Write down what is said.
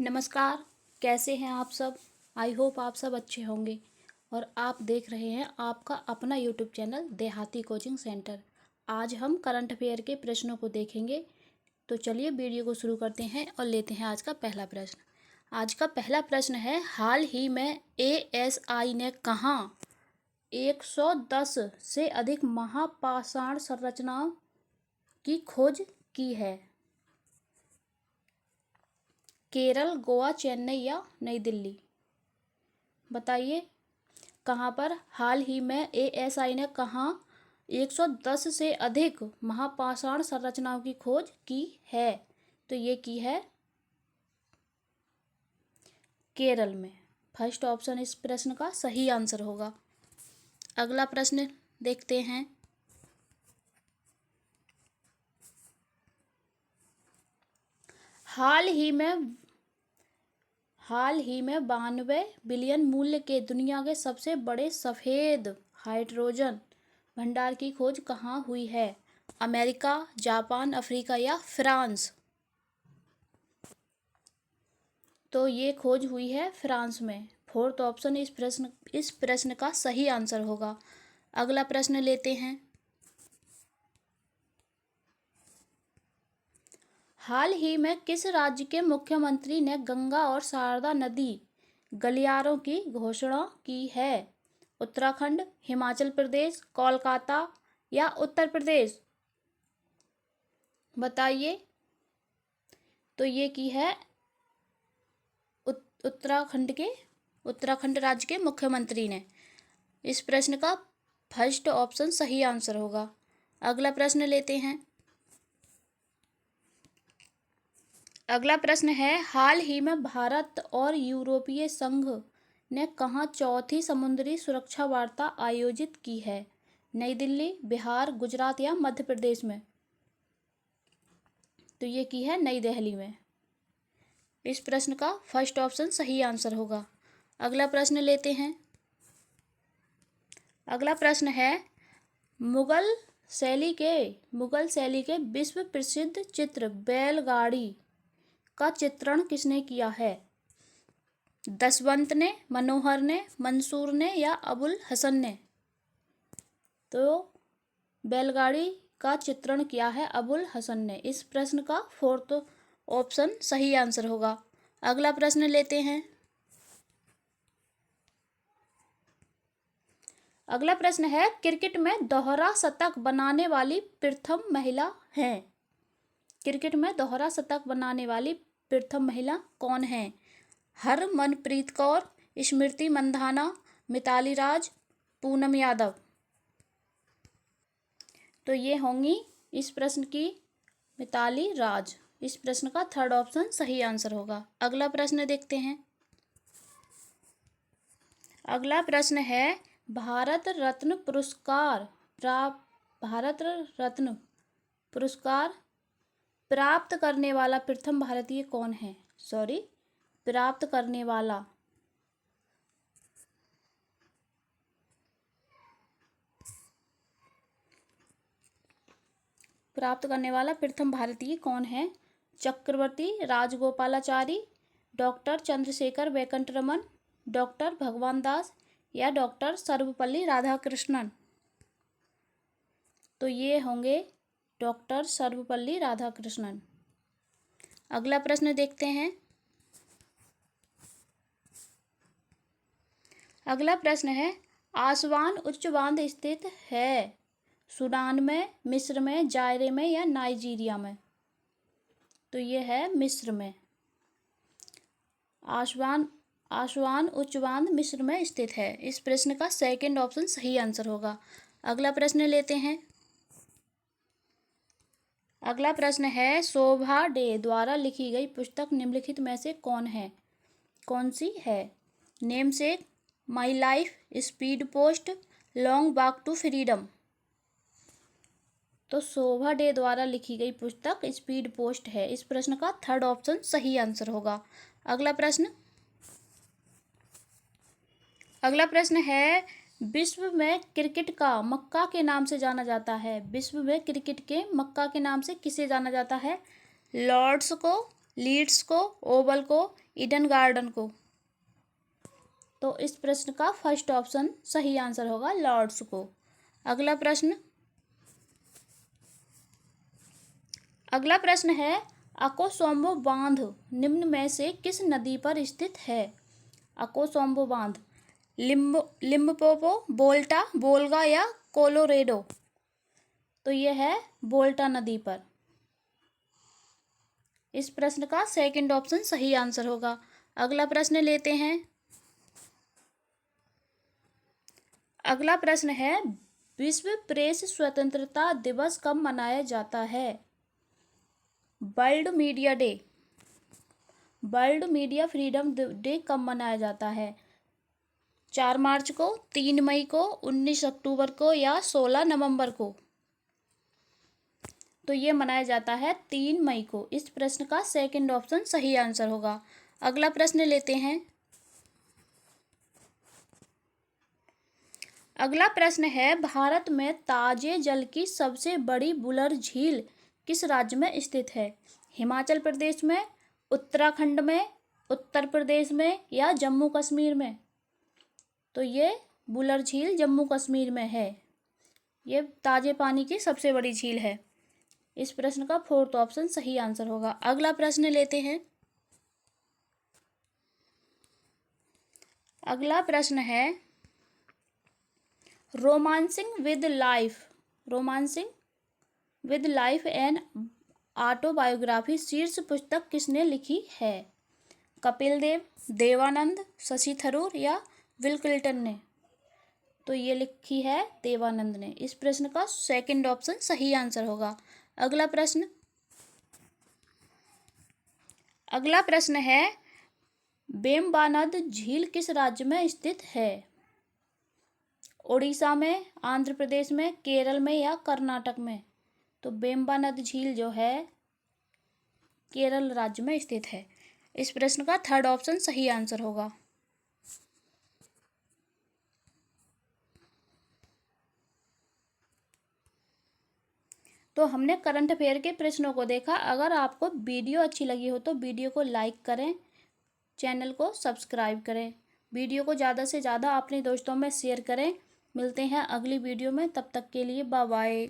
नमस्कार। कैसे हैं आप सब। आई होप आप सब अच्छे होंगे और आप देख रहे हैं आपका अपना यूट्यूब चैनल देहाती कोचिंग सेंटर। आज हम करंट अफेयर के प्रश्नों को देखेंगे। तो चलिए वीडियो को शुरू करते हैं और लेते हैं आज का पहला प्रश्न। आज का पहला प्रश्न है, हाल ही में ASI ने कहाँ 110 से अधिक महापाषाण संरचनाओं की खोज की है। केरल, गोवा, चेन्नई या नई दिल्ली। बताइए कहाँ पर हाल ही में ASI ने कहाँ 110 से अधिक महापाषाण संरचनाओं की खोज की है। तो ये की है केरल में। फर्स्ट ऑप्शन इस प्रश्न का सही आंसर होगा। अगला प्रश्न देखते हैं। हाल ही में 92 बिलियन मूल्य के दुनिया के सबसे बड़े सफेद हाइड्रोजन भंडार की खोज कहाँ हुई है। अमेरिका, जापान, अफ्रीका या फ्रांस। तो ये खोज हुई है फ्रांस में। फोर्थ ऑप्शन इस प्रश्न का सही आंसर होगा। अगला प्रश्न लेते हैं। हाल ही में किस राज्य के मुख्यमंत्री ने गंगा और शारदा नदी गलियारों की घोषणा की है। उत्तराखंड, हिमाचल प्रदेश, कोलकाता या उत्तर प्रदेश। बताइए। तो ये की है उत्तराखंड राज्य के मुख्यमंत्री ने। इस प्रश्न का फर्स्ट ऑप्शन सही आंसर होगा। अगला प्रश्न लेते हैं। अगला प्रश्न है, हाल ही में भारत और यूरोपीय संघ ने कहाँ चौथी समुद्री सुरक्षा वार्ता आयोजित की है। नई दिल्ली, बिहार, गुजरात या मध्य प्रदेश में। तो ये की है नई दिल्ली में। इस प्रश्न का फर्स्ट ऑप्शन सही आंसर होगा। अगला प्रश्न लेते हैं। अगला प्रश्न है, मुगल शैली के विश्व प्रसिद्ध चित्र बैलगाड़ी का चित्रण किसने किया है। दशवंत ने, मनोहर ने, मंसूर ने या अबुल हसन ने। तो बैलगाड़ी का चित्रण किया है अबुल हसन ने। इस प्रश्न का फोर्थ ऑप्शन सही आंसर होगा। अगला प्रश्न लेते हैं। अगला प्रश्न है, क्रिकेट में दोहरा शतक बनाने वाली प्रथम महिला हैं। क्रिकेट में दोहरा शतक बनाने वाली प्रथम महिला कौन है। हरमनप्रीत कौर, स्मृति मंधाना, मिताली राज, पूनम यादव। तो ये होंगी इस प्रश्न की मिताली राज। इस प्रश्न का थर्ड ऑप्शन सही आंसर होगा। अगला प्रश्न देखते हैं। अगला प्रश्न है, भारत रत्न पुरस्कार प्राप्त करने वाला प्रथम भारतीय कौन है। प्राप्त करने वाला प्रथम भारतीय कौन है। चक्रवर्ती राजगोपालाचारी, डॉक्टर चंद्रशेखर वेंकटरमन, डॉक्टर भगवान दास या डॉक्टर सर्वपल्ली राधाकृष्णन। तो ये होंगे डॉक्टर सर्वपल्ली राधाकृष्णन। अगला प्रश्न देखते हैं। अगला प्रश्न है, आसवान उच्च बांध स्थित है सूडान में, मिस्र में, जायरे में या नाइजीरिया में। तो ये है मिस्र में। आसवान उच्च बांध मिस्र में स्थित है। इस प्रश्न का सेकंड ऑप्शन सही आंसर होगा। अगला प्रश्न लेते हैं। अगला प्रश्न है, शोभा डे द्वारा लिखी गई पुस्तक निम्नलिखित में से कौन सी है। Namesake, my life, speed post, long walk to freedom. तो शोभा डे द्वारा लिखी गई पुस्तक स्पीड पोस्ट है। इस प्रश्न का थर्ड ऑप्शन सही आंसर होगा। अगला प्रश्न है, विश्व में क्रिकेट का मक्का के नाम से जाना जाता है। विश्व में क्रिकेट के मक्का के नाम से किसे जाना जाता है। लॉर्ड्स को, लीड्स को, ओवल को, ईडन गार्डन को? तो इस प्रश्न का फर्स्ट ऑप्शन सही आंसर होगा लॉर्ड्स को। अगला प्रश्न है अकोसोम्बो बांध निम्न में से किस नदी पर स्थित है? अकोसोम्बो बांध लिम्पोपो, वोल्टा, बोल्गा या कोलोरेडो? तो यह है वोल्टा नदी पर। इस प्रश्न का सेकंड ऑप्शन सही आंसर होगा। अगला प्रश्न लेते हैं। अगला प्रश्न है विश्व प्रेस स्वतंत्रता दिवस कब मनाया जाता है? World media day, world media freedom day कब मनाया जाता है? 4 मार्च को, 3 मई को, 19 अक्टूबर को या 16 नवंबर को? तो ये मनाया जाता है 3 मई को। इस प्रश्न का सेकंड ऑप्शन सही आंसर होगा। अगला प्रश्न लेते हैं। अगला प्रश्न है भारत में ताजे जल की सबसे बड़ी बुलर झील किस राज्य में स्थित है? हिमाचल प्रदेश में, उत्तराखंड में, उत्तर प्रदेश में या जम्मू कश्मीर में? तो ये बुलर झील जम्मू कश्मीर में है। ये ताजे पानी की सबसे बड़ी झील है। इस प्रश्न का फोर्थ ऑप्शन सही आंसर होगा। अगला प्रश्न लेते हैं। अगला प्रश्न है romancing with life and autobiography शीर्ष पुस्तक किसने लिखी है? कपिल देव, देवानंद, शशि थरूर या विल क्लिंटन ने? तो ये लिखी है देवानंद ने। इस प्रश्न का सेकंड ऑप्शन सही आंसर होगा। अगला प्रश्न है वेम्बानाद झील किस राज्य में स्थित है? उड़ीसा में, आंध्र प्रदेश में, केरल में या कर्नाटक में? तो वेम्बानाद झील जो है केरल राज्य में स्थित है। इस प्रश्न का थर्ड ऑप्शन सही आंसर होगा। तो हमने करंट अफेयर के प्रश्नों को देखा। अगर आपको वीडियो अच्छी लगी हो तो वीडियो को लाइक करें, चैनल को सब्सक्राइब करें, वीडियो को ज़्यादा से ज़्यादा अपने दोस्तों में शेयर करें। मिलते हैं अगली वीडियो में, तब तक के लिए बाय बाय।